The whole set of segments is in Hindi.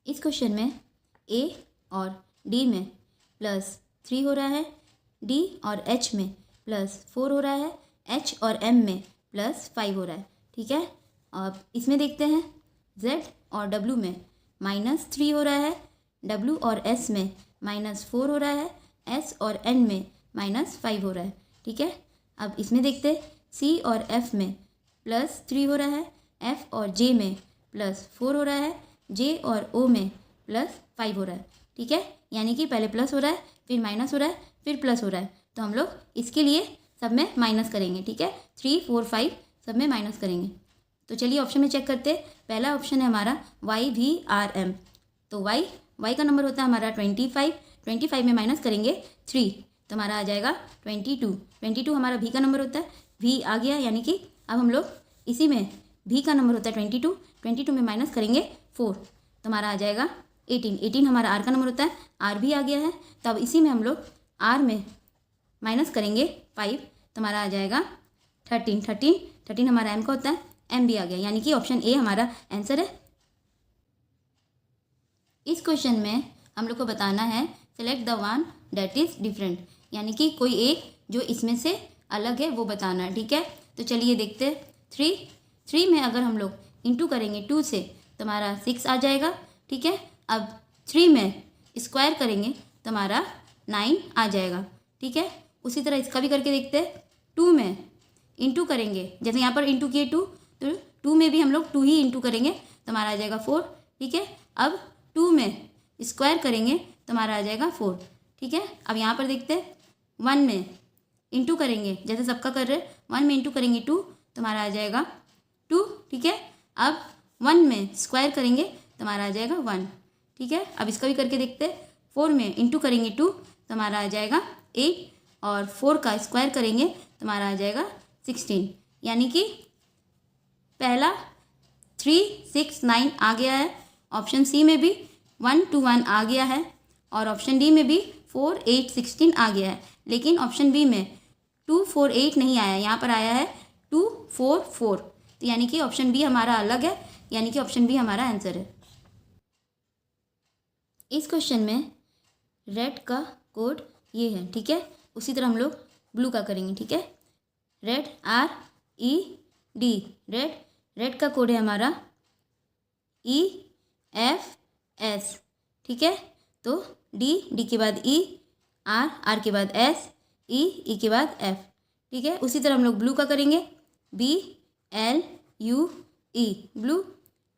इस क्वेश्चन में ए और डी में +3 हो रहा है, डी और एच में +4 हो रहा है, एच और एम में +5 हो रहा है। ठीक है, अब इसमें देखते हैं जेड और डब्ल्यू में -3 हो रहा है, डब्ल्यू और एस में -4 हो रहा है, एस और एन में -5 हो रहा है। ठीक है, अब इसमें देखते हैं सी और एफ में +3 हो रहा है, एफ और जे में +4 हो रहा है, जे और ओ में +5 हो रहा है। ठीक है, यानी कि पहले प्लस हो रहा है, फिर माइनस हो रहा है, फिर प्लस हो रहा है, तो हम लोग इसके लिए सब में माइनस करेंगे। ठीक है, 3, 4, 5 सब में माइनस करेंगे। तो चलिए ऑप्शन में चेक करते हैं। पहला ऑप्शन है हमारा YVRM, तो वाई का नंबर होता है हमारा 25, 25 में माइनस करेंगे 3 तो हमारा आ जाएगा 22, 22 हमारा भी का नंबर होता है, भी आ गया, यानी कि अब हम लोग इसी में भी का नंबर होता है 22, 22 में माइनस करेंगे 4 तो हमारा आ जाएगा 18, 18 हमारा आर का नंबर होता है, आर भी आ गया है, तब इसी में हम लोग आर में माइनस करेंगे 5 तो हमारा आ जाएगा 13, 13, 13 हमारा एम का होता है, एम भी आ गया, यानी कि ऑप्शन ए हमारा आंसर है। इस क्वेश्चन में हम लोग को बताना है select the one that is different, यानी कि कोई एक जो इसमें से अलग है वो बताना है। ठीक है, तो चलिए देखते हैं। 3 में अगर हम लोग इंटू करेंगे 2 से तो हमारा 6 आ जाएगा। ठीक है, अब 3 में स्क्वायर करेंगे तो हमारा 9 आ जाएगा। ठीक है, उसी तरह इसका भी करके देखते हैं। 2 में इंटू करेंगे, जैसे यहाँ पर इंटू किए 2 तो 2 में भी हम लोग 2 ही इंटू करेंगे तो हमारा आ जाएगा 4। ठीक है, अब 2 में स्क्वायर करेंगे तो हमारा आ जाएगा 4। ठीक है, अब यहाँ पर देखते हैं 1 में इंटू करेंगे, जैसे सबका कर रहे हैं, 1 में इंटू करेंगे 2 तो हमारा आ जाएगा 2। ठीक है, अब 1 में स्क्वायर करेंगे तो हमारा आ जाएगा 1। ठीक है, अब इसका भी करके देखते हैं। 4 में इंटू करेंगे 2 तो हमारा आ जाएगा 8 और 4 का स्क्वायर करेंगे तो हमारा आ जाएगा 16, यानी कि पहला 3, 6, 9 आ गया है, ऑप्शन सी में भी 1, 2, 1 आ गया है और ऑप्शन डी में भी 4, 8, 16 आ गया है, लेकिन ऑप्शन बी में 2, 4, 8 नहीं आया, यहाँ पर आया है 2, 4, 4, तो यानी कि ऑप्शन बी हमारा अलग है, यानी कि ऑप्शन बी हमारा आंसर है। इस क्वेश्चन में रेड का कोड ये है। ठीक है, उसी तरह हम लोग ब्लू का करेंगे। ठीक है, रेड RED, रेड का कोड है हमारा EFS। ठीक है, तो डी के बाद E, आर के बाद S, ई के बाद F। ठीक है, उसी तरह हम लोग ब्लू का करेंगे BLUE, ब्लू।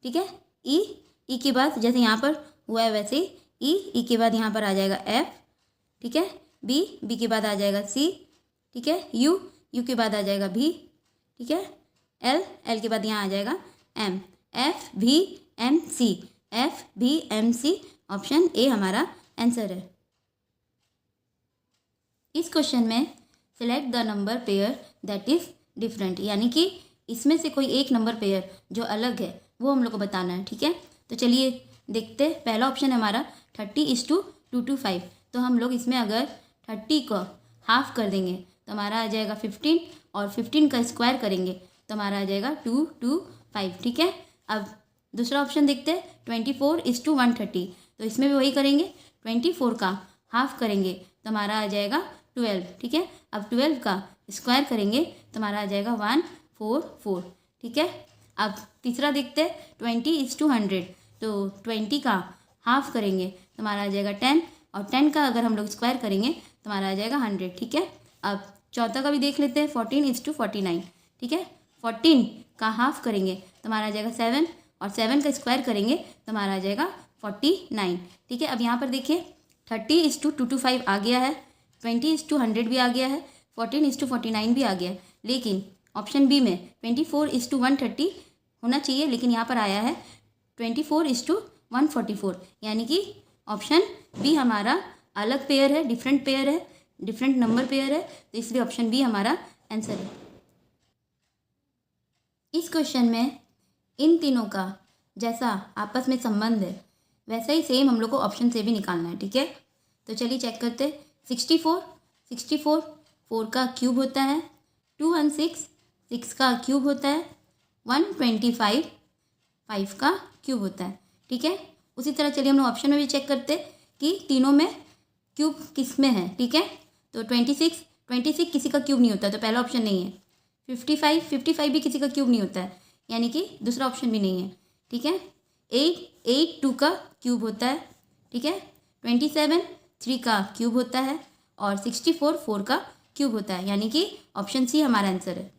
ठीक है, ई के बाद जैसे यहाँ पर हुआ है वैसे ही ई के बाद यहाँ पर आ जाएगा F। ठीक है, बी के बाद आ जाएगा C। ठीक है, यू के बाद आ जाएगा भी। ठीक है, एल के बाद यहाँ आ जाएगा M, FVMC, ऑप्शन ए हमारा आंसर है। इस क्वेश्चन में select the number pair that is different, यानी कि इसमें से कोई एक नंबर पेयर जो अलग है वो हम लोग को बताना है। ठीक है, तो चलिए देखते हैं। पहला ऑप्शन है हमारा 30:225, तो हम लोग इसमें अगर 30 को हाफ कर देंगे तो हमारा आ जाएगा 15 और 15 का स्क्वायर करेंगे तो हमारा आ जाएगा 225। ठीक है, अब दूसरा ऑप्शन देखते हैं 24:130, तो इसमें भी वही करेंगे, 24 का हाफ करेंगे तो हमारा आ जाएगा 12। ठीक है, अब 12 का स्क्वायर करेंगे तो हमारा आ जाएगा 144। ठीक है, अब तीसरा देखते हैं 20:100, तो 20 का हाफ करेंगे तो हमारा आ जाएगा 10 और 10 का अगर हम लोग स्क्वायर करेंगे तो हमारा आ जाएगा 100। ठीक है, अब चौथा का भी देख लेते हैं 14:49। ठीक है, 14 का हाफ करेंगे तो हमारा आ जाएगा 7 और 7 का स्क्वायर करेंगे तो हमारा आ जाएगा 49। ठीक है, अब यहाँ पर देखिए 30:225 आ गया है, 20:100 भी आ गया है, 14:49 भी आ गया है, लेकिन ऑप्शन बी में 24:130 होना चाहिए, लेकिन यहाँ पर आया है 24:144, यानी कि ऑप्शन बी हमारा अलग पेयर है, डिफरेंट पेयर है, डिफरेंट नंबर पेयर है, तो इसलिए ऑप्शन बी हमारा आंसर है। इस क्वेश्चन में इन तीनों का जैसा आपस में संबंध है वैसा ही सेम हम लोग को ऑप्शन से भी निकालना है। ठीक है, तो चलिए चेक करते हैं। 64 4 का क्यूब होता है, 216 6 का क्यूब होता है, 125 5 का क्यूब होता है। ठीक है, उसी तरह चलिए हम लोग ऑप्शन में भी चेक करते कि तीनों में क्यूब किस में है, ठीक है। तो 26 किसी का क्यूब नहीं होता, तो पहला ऑप्शन नहीं है। 55 भी किसी का क्यूब नहीं होता है, यानी कि दूसरा ऑप्शन भी नहीं है, ठीक है। 8 2 का क्यूब होता है, ठीक है। 27 3 का क्यूब होता है और 64 4 का क्यूब होता है, यानी कि ऑप्शन सी हमारा आंसर है।